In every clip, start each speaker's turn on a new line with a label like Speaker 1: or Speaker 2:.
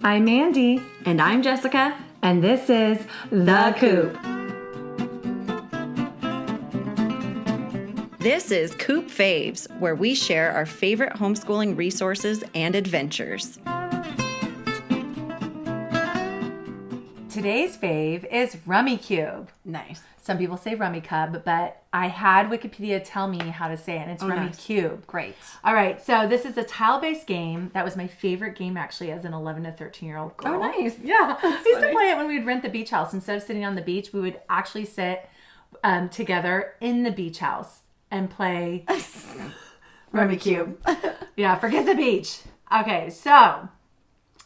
Speaker 1: I'm Mandy.
Speaker 2: And I'm Jessica.
Speaker 1: And this is The Coop.
Speaker 2: This is Coop Faves, where we share our favorite homeschooling resources and adventures.
Speaker 1: Today's fave is Rummikub.
Speaker 2: Nice.
Speaker 1: Some people say Rummikub, but I had Wikipedia tell me how to say it, and it's Rummikub.
Speaker 2: Nice. Great.
Speaker 1: All right, so this is a tile-based game. That was my favorite game, actually, as an 11 to 13-year-old girl.
Speaker 2: Oh, nice.
Speaker 1: Yeah. We used to play it when we would rent the beach house. Instead of sitting on the beach, we would actually sit together in the beach house and play Rummikub. Yeah, forget the beach. Okay, so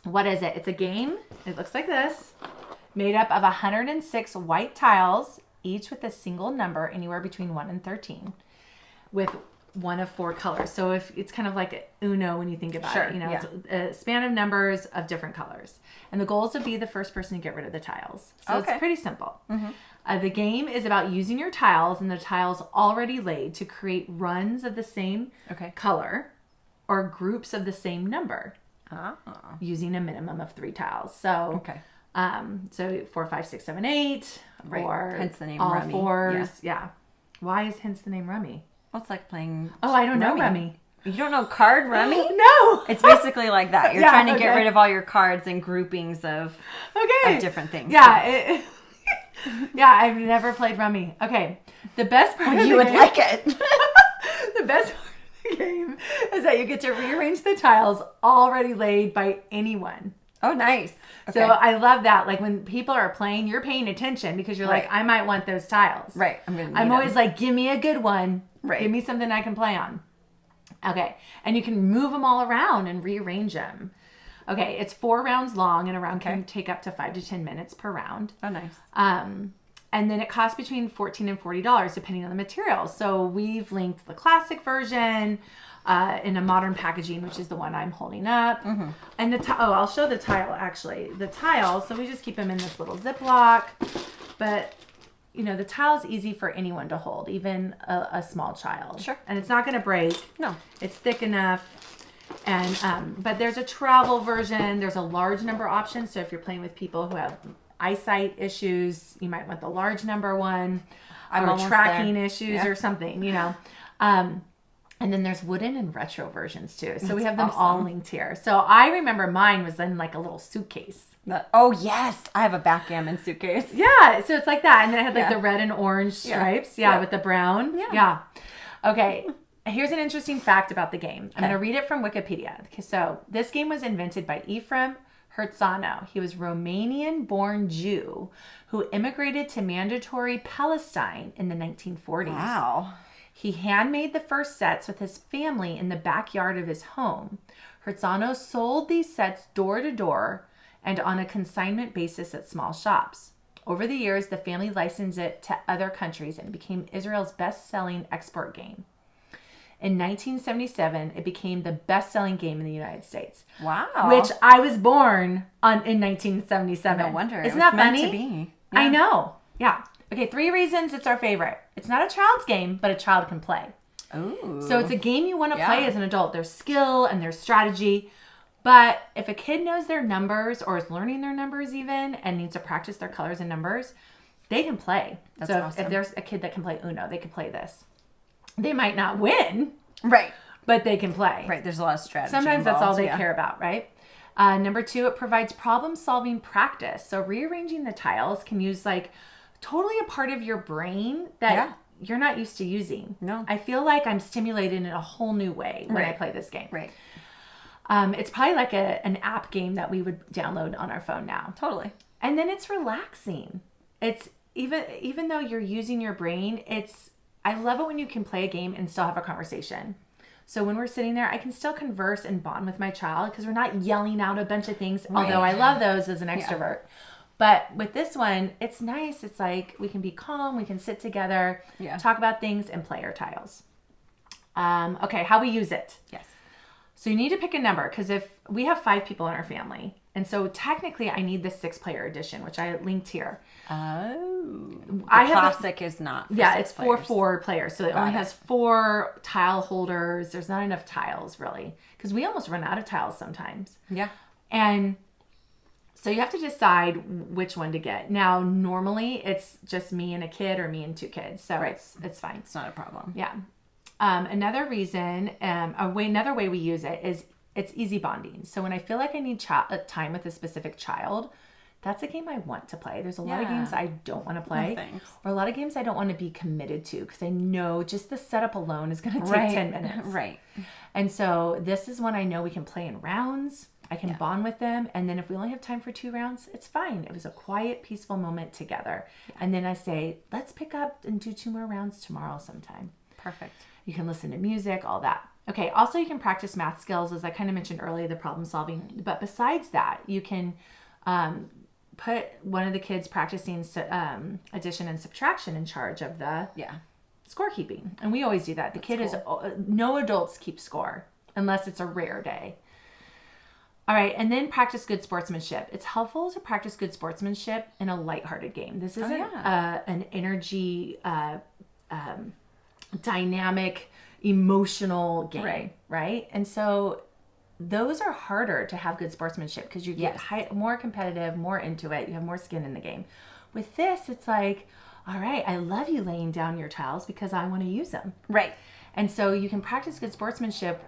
Speaker 1: what is it? It's a game. It looks like this. Made up of 106 white tiles, each with a single number anywhere between 1 and 13, with one of 4 colors. So if it's kind of like Uno when you think about it, it's a span of numbers of different colors. And the goal is to be the first person to get rid of the tiles. So it's pretty simple. Mm-hmm. The game is about using your tiles and the tiles already laid to create runs of the same color or groups of the same number using a minimum of 3 tiles. So so 4, 5, 6, 7, 8, or
Speaker 2: hence the name
Speaker 1: all
Speaker 2: Rummy.
Speaker 1: 4s. Yeah. Why is hence the name Rummy?
Speaker 2: Well, it's like playing.
Speaker 1: Oh, I don't know Rummy.
Speaker 2: You don't know card Rummy?
Speaker 1: No.
Speaker 2: It's basically like that. You're trying to get rid of all your cards and groupings of different things.
Speaker 1: Yeah. I've never played Rummy. Okay. The best part of the
Speaker 2: would
Speaker 1: game,
Speaker 2: like it.
Speaker 1: The best part of the game is that you get to rearrange the tiles already laid by anyone.
Speaker 2: Oh, nice. Okay.
Speaker 1: So I love that. Like when people are playing, you're paying attention because you're like, I might want those tiles.
Speaker 2: Right.
Speaker 1: I'm always like, give me a good one.
Speaker 2: Right.
Speaker 1: Give me something I can play on. Okay. And you can move them all around and rearrange them. Okay. It's 4 rounds long, and a round can take up to 5 to 10 minutes per round.
Speaker 2: Oh, nice.
Speaker 1: And then it costs between $14 and $40 depending on the material. So we've linked the classic version in a modern packaging, which is the one I'm holding up. Mm-hmm. And I'll show the tile actually. The tile, so we just keep them in this little Ziploc, but the tile is easy for anyone to hold, even a small child.
Speaker 2: Sure. And
Speaker 1: it's not going to break.
Speaker 2: No.
Speaker 1: It's thick enough. And but there's a travel version. There's a large number option. So if you're playing with people who have eyesight issues, you might want the large number one. Or tracking issues or something, and then there's wooden and retro versions too. So we have them all linked here. So I remember mine was in like a little suitcase.
Speaker 2: Oh, yes. I have a backgammon suitcase.
Speaker 1: Yeah. So it's like that. And then it had like the red and orange stripes. Yeah. With the brown. Yeah. Okay. Here's an interesting fact about the game. I'm going to read it from Wikipedia. Okay, so this game was invented by Ephraim Herzano. He was Romanian-born Jew who immigrated to mandatory Palestine in the 1940s.
Speaker 2: Wow.
Speaker 1: He handmade the first sets with his family in the backyard of his home. Herzano sold these sets door to door and on a consignment basis at small shops. Over the years, the family licensed it to other countries and it became Israel's best-selling export game. In 1977, it became the best-selling game in the United States.
Speaker 2: Wow.
Speaker 1: Which I was born in 1977.
Speaker 2: No wonder.
Speaker 1: Isn't that funny?
Speaker 2: Meant to be. Yeah.
Speaker 1: I know. Yeah. Okay, 3 reasons it's our favorite. It's not a child's game, but a child can play.
Speaker 2: Ooh.
Speaker 1: So it's a game you want to play as an adult. There's skill and there's strategy. But if a kid knows their numbers or is learning their numbers even and needs to practice their colors and numbers, they can play.
Speaker 2: That's
Speaker 1: so
Speaker 2: awesome.
Speaker 1: if there's a kid that can play Uno, they can play this. They might not win.
Speaker 2: Right.
Speaker 1: But they can play.
Speaker 2: Right. There's a lot of strategy
Speaker 1: Sometimes
Speaker 2: involved.
Speaker 1: That's all they care about, right? Number 2, it provides problem-solving practice. So rearranging the tiles can use like totally a part of your brain that you're not used to using.
Speaker 2: No.
Speaker 1: I feel like I'm stimulated in a whole new way when I play this game.
Speaker 2: Right.
Speaker 1: It's probably like an app game that we would download on our phone now.
Speaker 2: Totally.
Speaker 1: And then it's relaxing. It's even though you're using your brain, I love it when you can play a game and still have a conversation. So when we're sitting there, I can still converse and bond with my child because we're not yelling out a bunch of things, although I love those as an extrovert. But with this one, it's nice. It's like we can be calm, we can sit together, talk about things, and play our tiles. Okay, how we use it.
Speaker 2: Yes.
Speaker 1: So you need to pick a number because if we have 5 people in our family, and so technically I need the 6-player edition, which I linked here.
Speaker 2: Oh. The
Speaker 1: classic
Speaker 2: is not for
Speaker 1: it's
Speaker 2: players.
Speaker 1: for 4 players. So it only has 4 tile holders. There's not enough tiles really because we almost run out of tiles sometimes.
Speaker 2: Yeah.
Speaker 1: And So you have to decide which one to get. Now, normally it's just me and a kid or me and 2 kids. So it's fine.
Speaker 2: It's not a problem.
Speaker 1: Yeah. Another reason, another way we use it is it's easy bonding. So when I feel like I need time with a specific child, that's a game I want to play. There's a lot of games I don't want to play. Or a lot of games I don't want to be committed to because I know just the setup alone is going to take 10 minutes.
Speaker 2: Right.
Speaker 1: And so this is one I know we can play in rounds. I can bond with them. And then if we only have time for 2 rounds, it's fine. It was a quiet, peaceful moment together. Yeah. And then I say, let's pick up and do 2 more rounds tomorrow sometime.
Speaker 2: Perfect.
Speaker 1: You can listen to music, all that. Okay. Also, you can practice math skills, as I kind of mentioned earlier, the problem solving. But besides that, you can put one of the kids practicing addition and subtraction in charge of the scorekeeping. And we always do that. The kid is, no adults keep score unless it's a rare day. All right, and then practice good sportsmanship. It's helpful to practice good sportsmanship in a lighthearted game. This isn't an energy, dynamic, emotional game, right? And so those are harder to have good sportsmanship because you get more competitive, more into it. You have more skin in the game. With this, it's like, all right, I love you laying down your tiles because I want to use them.
Speaker 2: Right.
Speaker 1: And so you can practice good sportsmanship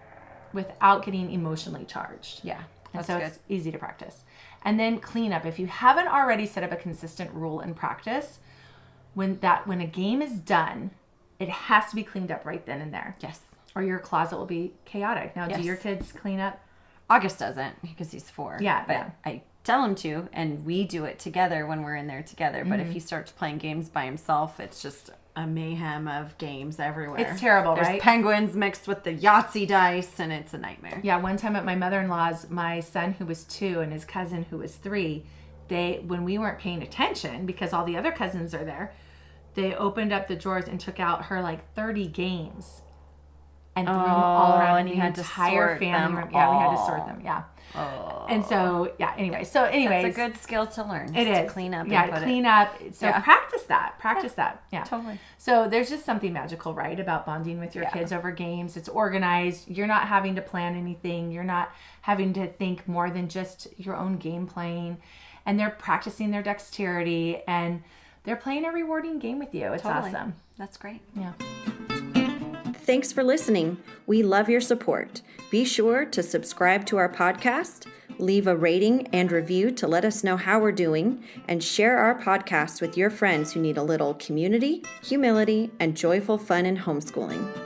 Speaker 1: without getting emotionally charged.
Speaker 2: Yeah.
Speaker 1: And so it's easy to practice. And then cleanup. If you haven't already set up a consistent rule in practice, when a game is done, it has to be cleaned up right then and there.
Speaker 2: Yes.
Speaker 1: Or your closet will be chaotic. Now, do your kids clean up?
Speaker 2: August doesn't because he's 4.
Speaker 1: Yeah.
Speaker 2: But I tell him to, and we do it together when we're in there together. But if he starts playing games by himself, it's just a mayhem of games everywhere.
Speaker 1: It's terrible,
Speaker 2: There's
Speaker 1: right?
Speaker 2: Penguins mixed with the Yahtzee dice, and it's a nightmare.
Speaker 1: Yeah, one time at my mother-in-law's, my son who was 2 and his cousin who was 3, when we weren't paying attention because all the other cousins are there, they opened up the drawers and took out her like 30 games and threw them all around
Speaker 2: and you had to
Speaker 1: entire
Speaker 2: sort
Speaker 1: family
Speaker 2: them
Speaker 1: room. Yeah, we had to
Speaker 2: all.
Speaker 1: sort them. Yeah.
Speaker 2: Oh.
Speaker 1: And so, anyways.
Speaker 2: That's a good skill to learn.
Speaker 1: It is.
Speaker 2: To clean up.
Speaker 1: Yeah,
Speaker 2: and
Speaker 1: clean up. So practice that. Yeah.
Speaker 2: Totally.
Speaker 1: So there's just something magical, right, about bonding with your kids over games. It's organized. You're not having to plan anything. You're not having to think more than just your own game playing. And they're practicing their dexterity and they're playing a rewarding game with you. It's awesome.
Speaker 2: That's great.
Speaker 1: Yeah.
Speaker 2: Thanks for listening. We love your support. Be sure to subscribe to our podcast, leave a rating and review to let us know how we're doing, and share our podcast with your friends who need a little community, humility, and joyful fun in homeschooling.